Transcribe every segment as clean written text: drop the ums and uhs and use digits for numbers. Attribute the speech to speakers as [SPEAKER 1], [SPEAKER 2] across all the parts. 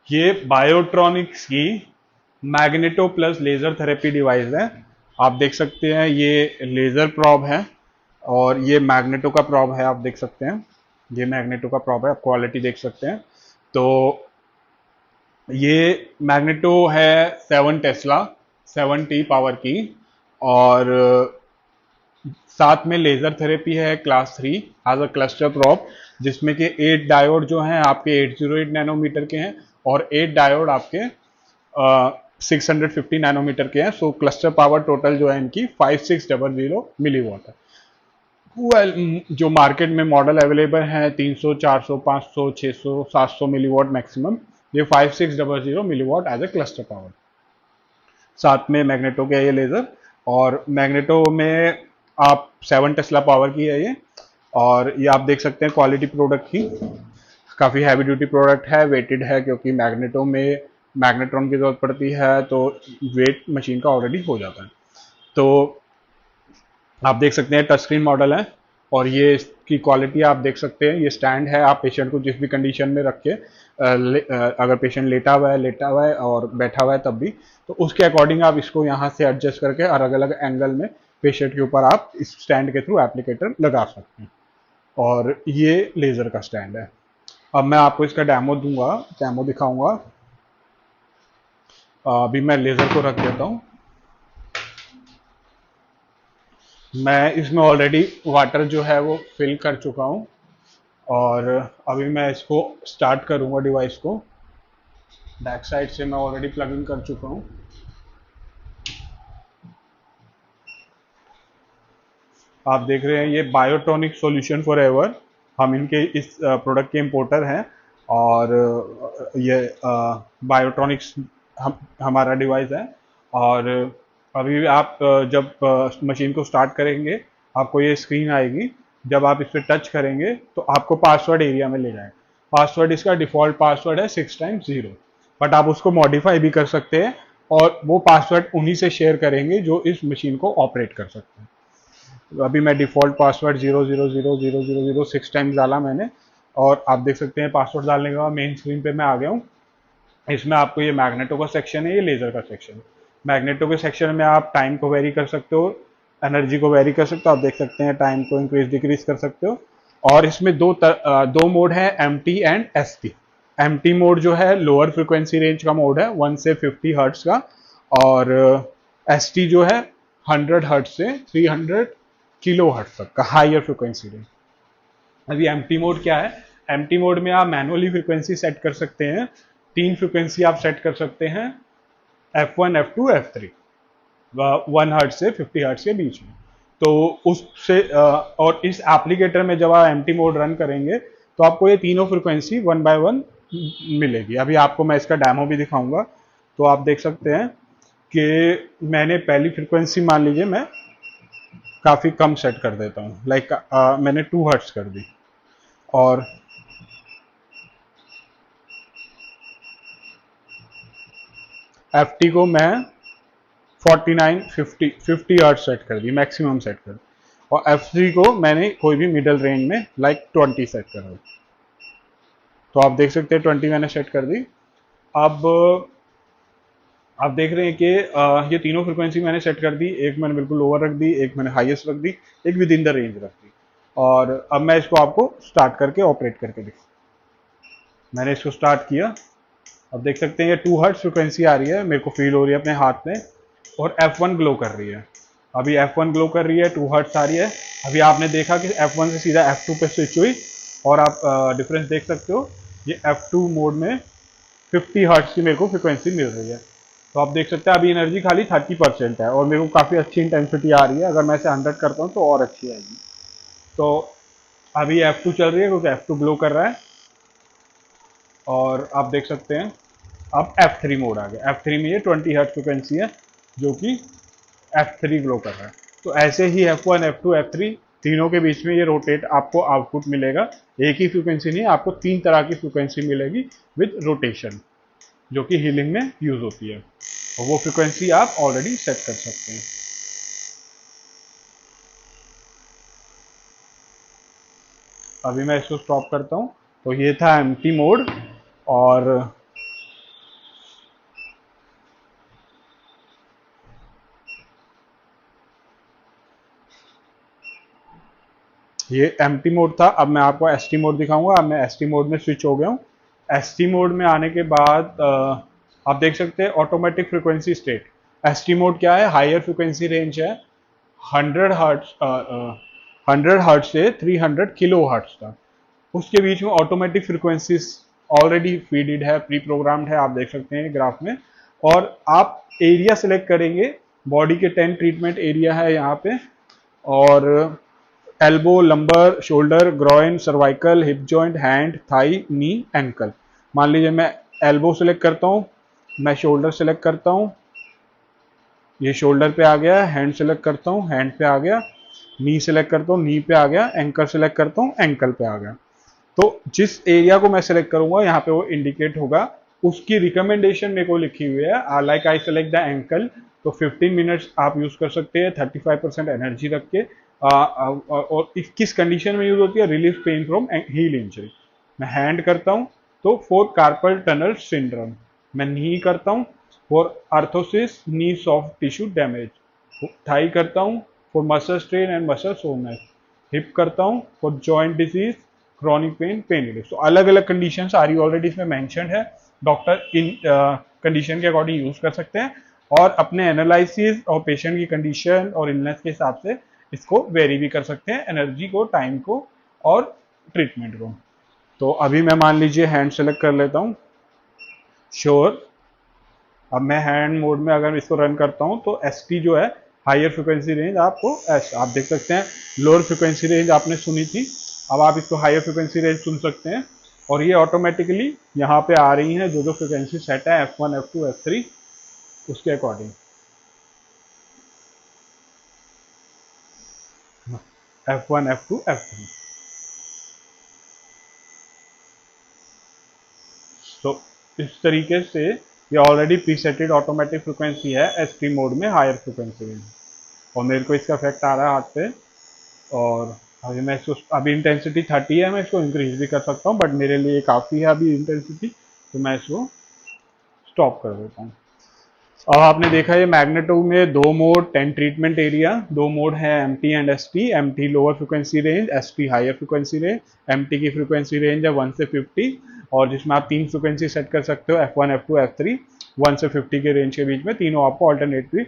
[SPEAKER 1] ये बायोट्रॉनिक्स की magneto plus laser therapy device है। आप देख सकते हैं ये लेजर प्रॉब है और ये मैग्नेटो का प्रॉब है। आप देख सकते हैं ये मैग्नेटो का प्रॉब है, आप क्वालिटी देख सकते हैं। तो ये मैग्नेटो है 7 टेस्ला 7T पावर की, और साथ में लेजर थेरेपी है class 3 as a cluster probe, जिसमें कि 8 डायोड जो हैं आपके 808 नैनोमीटर के हैं और 8 डायोड आपके 650 नैनोमीटर के हैं। सो क्लस्टर पावर टोटल जो है इनकी 5600 मिलीवाट है। जो मार्केट में मॉडल अवेलेबल हैं 300 400 500 600 700 मिलीवाट मैक्सिमम, ये 5600 milliwatt as a cluster power. साथ में मैग्नेटो के ये लेजर, और मैग्नेटो में आप 7 टेस्ला पावर की है ये। और ये आप देख सकते हैं क्वालिटी प्रोडक्ट की, काफ़ी हैवी ड्यूटी प्रोडक्ट है, वेटेड है, क्योंकि मैग्नेटो में मैग्नेट्रॉन की जरूरत पड़ती है तो वेट मशीन का ऑलरेडी हो जाता है। तो आप देख सकते हैं टच स्क्रीन मॉडल है, और ये इसकी क्वालिटी आप देख सकते हैं। ये स्टैंड है, आप पेशेंट को जिस भी कंडीशन में रख के अगर पेशेंट लेटा हुआ है और बैठा हुआ है तब भी, तो उसके अकॉर्डिंग आप इसको यहाँ से एडजस्ट करके अलग अलग एंगल में पेशेंट के ऊपर आप इस स्टैंड के थ्रू एप्लीकेटर लगा सकते हैं। और ये लेजर का स्टैंड है। अब मैं आपको इसका डेमो दूंगा, डेमो दिखाऊंगा। अभी मैं लेजर को रख देता हूँ। मैं इसमें ऑलरेडी वाटर जो है वो फिल कर चुका हूँ, और अभी मैं इसको स्टार्ट करूंगा डिवाइस को। बैक साइड से मैं ऑलरेडी प्लग इन कर चुका हूँ। आप देख रहे हैं ये बायोट्रॉनिक सॉल्यूशन फॉर एवर, हम इनके इस प्रोडक्ट के इंपोर्टर हैं। और ये बायोट्रॉनिक्स हमारा डिवाइस है। और अभी आप जब मशीन को स्टार्ट करेंगे आपको ये स्क्रीन आएगी। जब आप इस पर टच करेंगे तो आपको पासवर्ड एरिया में ले जाएगा। पासवर्ड इसका डिफॉल्ट पासवर्ड है 6 x 0, बट आप उसको मॉडिफाई भी कर सकते हैं, और वो पासवर्ड उन्हीं से शेयर करेंगे जो इस मशीन को ऑपरेट कर सकते हैं। तो अभी मैं डिफॉल्ट पासवर्ड 0000000 6 टाइम्स डाला मैंने, और आप देख सकते हैं पासवर्ड डालने के बाद मेन स्क्रीन पे मैं आ गया हूँ। इसमें आपको ये मैग्नेटो का सेक्शन है, ये लेजर का सेक्शन है। मैग्नेटो के सेक्शन में आप टाइम को वेरी कर सकते हो, एनर्जी को वेरी कर सकते हो। आप देख सकते हैं टाइम को इंक्रीज डिक्रीज कर सकते हो। और इसमें दो मोड है, M T and S T. M T mode जो है लोअर फ्रिक्वेंसी रेंज का मोड है, 1 से 50 हर्ट्स का। और एस टी जो है 100 हर्ट्स से 300 किलो हर्ट्स तक का हाइयर फ्रिक्वेंसी रेंज। अभी एम्प्टी मोड क्या है? एम्प्टी मोड में आप मैनुअली फ्रिक्वेंसी सेट कर सकते हैं। 3 फ्रिक्वेंसी आप सेट कर सकते हैं, F1 F2 F3, 1 हर्ट से 50 हर्ट्स के बीच में। तो उससे और इस एप्लीकेटर में जब आप एम्प्टी मोड रन करेंगे तो आपको ये तीनों फ्रिक्वेंसी 1 बाय 1 मिलेगी। अभी आपको मैं इसका डेमो भी दिखाऊंगा। तो आप देख सकते हैं कि मैंने पहली फ्रिक्वेंसी मान लीजिए मैं काफ़ी कम सेट कर देता हूँ, लाइक मैंने 2 हर्ट्स कर दी। और एफ टी को मैं 49 50 हर्ट्स सेट कर दी, मैक्सिमम सेट कर दी। और F3 को मैंने कोई भी मिडल रेंज में लाइक 20 सेट कर दी। तो आप देख सकते हैं 20 मैंने सेट कर दी। अब आप देख रहे हैं कि ये तीनों फ्रिक्वेंसी मैंने सेट कर दी। एक मैंने बिल्कुल लोअर रख दी, एक मैंने हाईएस्ट रख दी, एक विद इन द रेंज रख दी। और अब मैं इसको आपको स्टार्ट करके ऑपरेट करके दिखा। मैंने इसको स्टार्ट किया। अब देख सकते हैं ये 2 हर्ट्स फ्रिक्वेंसी आ रही है, मेरे को फील हो रही है अपने हाथ में। और F1 ग्लो कर रही है। अभी F1 ग्लो कर रही है, 2 हर्ट्स आ रही है। अभी आपने देखा कि F1 से सीधा F2 पे स्विच हुई, और आप डिफरेंस देख सकते हो। ये F2 मोड में 50 हर्ट्स की मेरे को फ्रिक्वेंसी मिल रही है। तो आप देख सकते हैं अभी एनर्जी खाली 30% है, और मेरे को काफ़ी अच्छी इंटेंसिटी आ रही है। अगर मैं इसे 100 करता हूँ तो और अच्छी आएगी। तो अभी F2 चल रही है क्योंकि F2 ग्लो कर रहा है। और आप देख सकते हैं अब F3 मोड आ गया। F3 में ये 20 हर्ट्ज फ्रिक्वेंसी है, जो कि F3 ग्लो कर रहा है। तो ऐसे ही F1 F2 F3 तीनों के बीच में ये रोटेट आपको आउटपुट मिलेगा। एक ही फ्रिक्वेंसी नहीं, आपको 3 तरह की फ्रिक्वेंसी मिलेगी विद रोटेशन, जो कि हीलिंग में यूज होती है। और वो फ्रिक्वेंसी आप ऑलरेडी सेट कर सकते हैं। अभी मैं इसको स्टॉप करता हूँ। तो ये था एम्प्टी मोड। और ये एम्प्टी मोड था। अब मैं आपको एसटी मोड दिखाऊंगा। अब मैं एसटी मोड में स्विच हो गया हूँ। एसटी मोड में आने के बाद आप देख सकते हैं automatic frequency state. ST mode क्या है? हायर फ्रिक्वेंसी रेंज है 100 हर्ट्ज, 100 हर्ट्ज से 300 किलो हर्ट्ज तक। उसके बीच में ऑटोमेटिक फ्रिक्वेंसीज ऑलरेडी फीडेड है, प्री प्रोग्राम्ड है, आप देख सकते हैं ग्राफ में। और आप एरिया सेलेक्ट करेंगे, बॉडी के 10 ट्रीटमेंट एरिया है यहाँ पे। और elbow, lumbar, shoulder, groin, cervical, hip joint, hand, thigh, knee, ankle. मान लीजिए मैं एल्बो सेलेक्ट करता हूँ, मैं शोल्डर सेलेक्ट करता हूँ, ये शोल्डर पे आ गया। हैंड सेलेक्ट करता हूँ, हैंड पे आ गया। नी सेलेक्ट करता हूँ, नी पे आ गया। एंकल सेलेक्ट करता हूँ, एंकल पे आ गया। तो जिस एरिया को मैं सेलेक्ट करूंगा यहाँ पे वो इंडिकेट होगा। उसकी रिकमेंडेशन मेरे को लिखी हुई है, like I select the ankle. तो 15 मिनट्स आप यूज कर सकते हैं 35% एनर्जी रख के। और किस कंडीशन में यूज होती है? Relief pain from heel injury. मैं हैंड करता हूँ तो फॉर कार्पल टनल सिंड्रोम। मैं नी करता हूँ for orthosis knee soft tissue damage. Thigh करता हूँ for muscle strain and muscle soreness. Hip करता हूँ for joint disease, chronic pain, pain relief. तो अलग अलग कंडीशन सारी ऑलरेडी इसमें मेंशन है। डॉक्टर इन कंडीशन के अकॉर्डिंग यूज कर सकते हैं और अपने एनालिसिस और पेशेंट की कंडीशन और इलनेस के हिसाब से इसको वेरी भी कर सकते हैं, एनर्जी को, टाइम को और ट्रीटमेंट को। तो अभी मैं मान लीजिए हैंड सेलेक्ट कर लेता हूँ, श्योर। अब मैं हैंड मोड में अगर इसको रन करता हूँ तो एसटी जो है हायर फ्रिक्वेंसी रेंज आपको आप देख सकते हैं। लोअर फ्रिक्वेंसी रेंज आपने सुनी थी, अब आप इसको हायर फ्रिक्वेंसी रेंज सुन सकते हैं। और ये ऑटोमेटिकली यहाँ पे आ रही हैं जो जो फ्रिक्वेंसी सेट है F1, F2, F3 उसके अकॉर्डिंग। F1, F2, F3। तो इस तरीके से ये ऑलरेडी प्रीसेटेड ऑटोमेटिक फ्रिक्वेंसी है एसटी मोड में, हायर फ्रिक्वेंसी रेंज। और मेरे को इसका इफेक्ट आ रहा है हाथ पे। और अभी मैं इसको, अभी इंटेंसिटी 30 है, मैं इसको इंक्रीज भी कर सकता हूँ, बट मेरे लिए काफ़ी है अभी इंटेंसिटी, तो मैं इसको स्टॉप कर देता हूँ। अब आपने देखा ये मैग्नेटो में दो मोड, 10 ट्रीटमेंट एरिया, दो मोड है MT and ST. MT lower frequency range, ST higher frequency range. MT की फ्रिक्वेंसी रेंज है 1 से 50 और जिसमें आप तीन फ्रिक्वेंसी सेट कर सकते हो, F1, F2, F3। 1 से 50 के रेंज के बीच में तीनों आपको ऑल्टरनेटली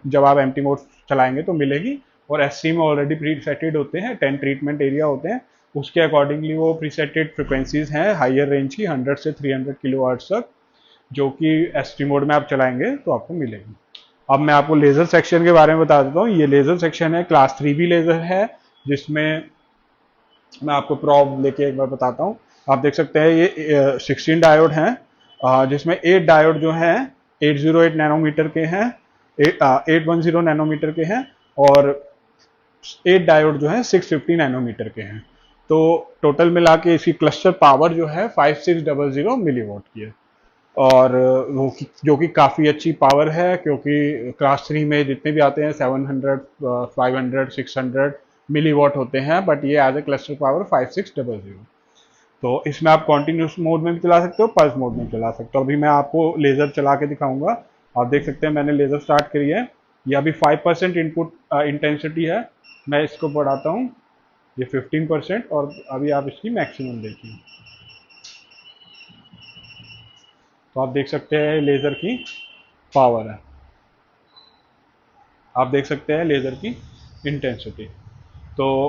[SPEAKER 1] जब आप एमटी मोड चलाएंगे तो मिलेगी। और एसटी में ऑलरेडी प्री सेटेड होते हैं, 10 ट्रीटमेंट एरिया होते हैं, उसके अकॉर्डिंगली वो प्रीसेटेड फ्रिक्वेंसीज हैं हायर रेंज की 100 से 300 किलो हर्ट्ज तक, जो कि एसटी मोड में आप चलाएंगे तो आपको मिलेगी। अब मैं आपको लेजर सेक्शन के बारे में बता देता हूँ। ये लेजर सेक्शन है, क्लास 3B लेजर है, जिसमें मैं आपको प्रॉब लेके एक बार बताता हूँ। आप देख सकते हैं ये 16 डायोड हैं, जिसमें 8 डायोड जो हैं 808 नैनोमीटर के हैं, 810 नैनोमीटर के हैं, और 8 डायोड जो है 650 नैनोमीटर के हैं। तो टोटल मिला के इसकी क्लस्टर पावर जो है 5600 मिलीवॉट की है। और जो कि काफ़ी अच्छी पावर है, क्योंकि क्लास 3 में जितने भी आते हैं 700, 500, 600 मिलीवॉट होते हैं, बट ये एज ए क्लस्टर पावर 5600। तो इसमें आप कॉन्टिन्यूस मोड में भी चला सकते हो, पल्स मोड में भी चला सकते हो। अभी मैं आपको लेज़र चला के दिखाऊंगा। आप देख सकते हैं मैंने लेज़र स्टार्ट करी है। ये अभी 5% इनपुट इंटेंसिटी है। मैं इसको बढ़ाता हूँ, ये 15%, और अभी आप इसकी मैक्सिमम देखिए। तो आप देख सकते हैं लेज़र की पावर है, आप देख सकते हैं लेज़र की इंटेंसिटी। तो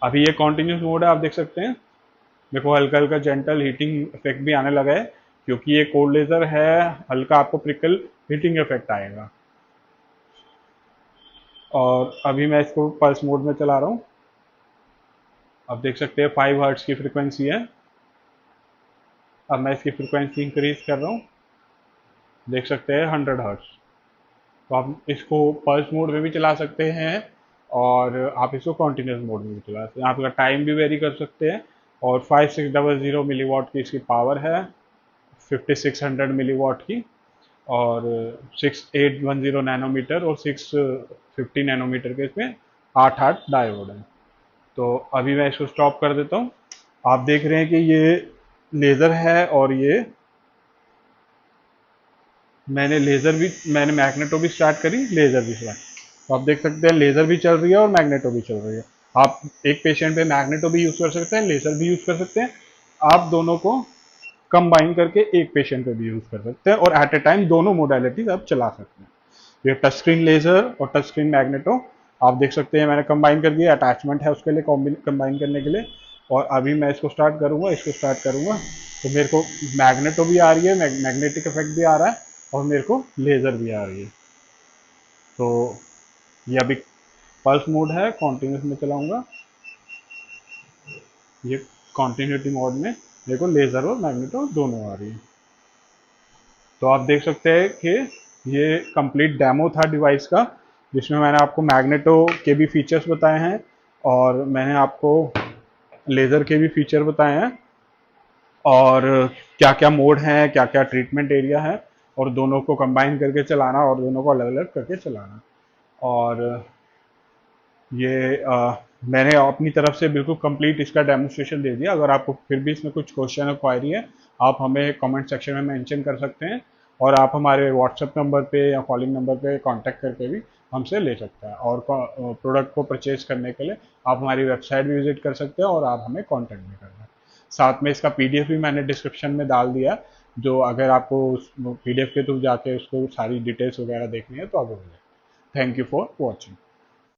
[SPEAKER 1] अभी ये कॉन्टिन्यूस मोड है, आप देख सकते हैं। मेरे को हल्का हल्का जेंटल हीटिंग इफेक्ट भी आने लगा है, क्योंकि ये कोल्ड लेज़र है, हल्का आपको प्रिकल हीटिंग इफेक्ट आएगा। और अभी मैं इसको पल्स मोड में चला रहा हूँ। आप देख सकते हैं 5 हर्ट्ज की फ्रिक्वेंसी है। अब मैं इसकी फ्रिक्वेंसी इंक्रीज कर रहा हूँ, देख सकते हैं 100 हर्ट्ज। तो आप इसको पल्स मोड में भी चला सकते हैं और आप इसको कॉन्टिन्यूस मोड में भी चला सकते हैं। आप इसका टाइम भी वेरी कर सकते हैं। और 5600 मिलीवॉट की इसकी पावर है, 5600 मिलीवॉट की, और 6810 नैनोमीटर और 650 नैनोमीटर के इसमें 8 डायोड हैं। तो अभी मैं इसको स्टॉप कर देता हूँ। आप देख रहे हैं कि ये लेज़र है, और ये मैंने मैग्नेटो भी स्टार्ट करी, लेज़र भी स्टार्ट। तो आप देख सकते हैं लेज़र भी चल रही है और मैग्नेटो भी चल रही है। आप एक पेशेंट पे मैग्नेटो भी यूज़ कर सकते हैं, लेज़र भी यूज़ कर सकते हैं। आप दोनों को कंबाइन करके एक पेशेंट पे भी यूज़ कर सकते हैं और एट ए टाइम दोनों मोडेलिटीज आप चला सकते हैं। ये टच स्क्रीन लेज़र और टच स्क्रीन मैग्नेटो आप देख सकते हैं, मैंने कंबाइन कर दिया, अटैचमेंट है उसके लिए कंबाइन करने के लिए। और अभी मैं इसको स्टार्ट करूँगा, इसको स्टार्ट करूँगा तो मेरे को मैग्नेटो भी आ रही है, मैग्नेटिक इफेक्ट भी आ रहा है और मेरे को लेज़र भी आ रही है। तो ये अभी पल्स मोड है, कॉन्टिन्यूस में चलाऊंगा। ये कॉन्टिन्यूटी मोड में मेरे को लेज़र और मैग्नेटो दोनों आ रही है। तो आप देख सकते हैं कि ये कंप्लीट डेमो था डिवाइस का, जिसमें मैंने आपको मैग्नेटो के भी फीचर्स बताए हैं और मैंने आपको लेज़र के भी फीचर बताए हैं और क्या क्या मोड है, क्या क्या ट्रीटमेंट एरिया है, और दोनों को कंबाइन करके चलाना और दोनों को अलग अलग करके चलाना। और ये मैंने अपनी तरफ से बिल्कुल कंप्लीट इसका डेमोस्ट्रेशन दे दिया। अगर आपको फिर भी इसमें कुछ क्वेश्चन और क्वायरी है, आप हमें कमेंट सेक्शन में मेंशन कर सकते हैं और आप हमारे व्हाट्सएप नंबर पे या कॉलिंग नंबर पे कांटेक्ट करके भी हमसे ले सकते हैं। और प्रोडक्ट को परचेज करने के लिए आप हमारी वेबसाइट भी विजिट कर सकते हैं और आप हमें कॉन्टैक्ट भी करना है। साथ में इसका पीडीएफ भी मैंने डिस्क्रिप्शन में डाल दिया, जो अगर आपको उस पीडीएफ के थ्रू जाके उसको सारी डिटेल्स वगैरह देखनी है तो आप वो। Thank you for watching.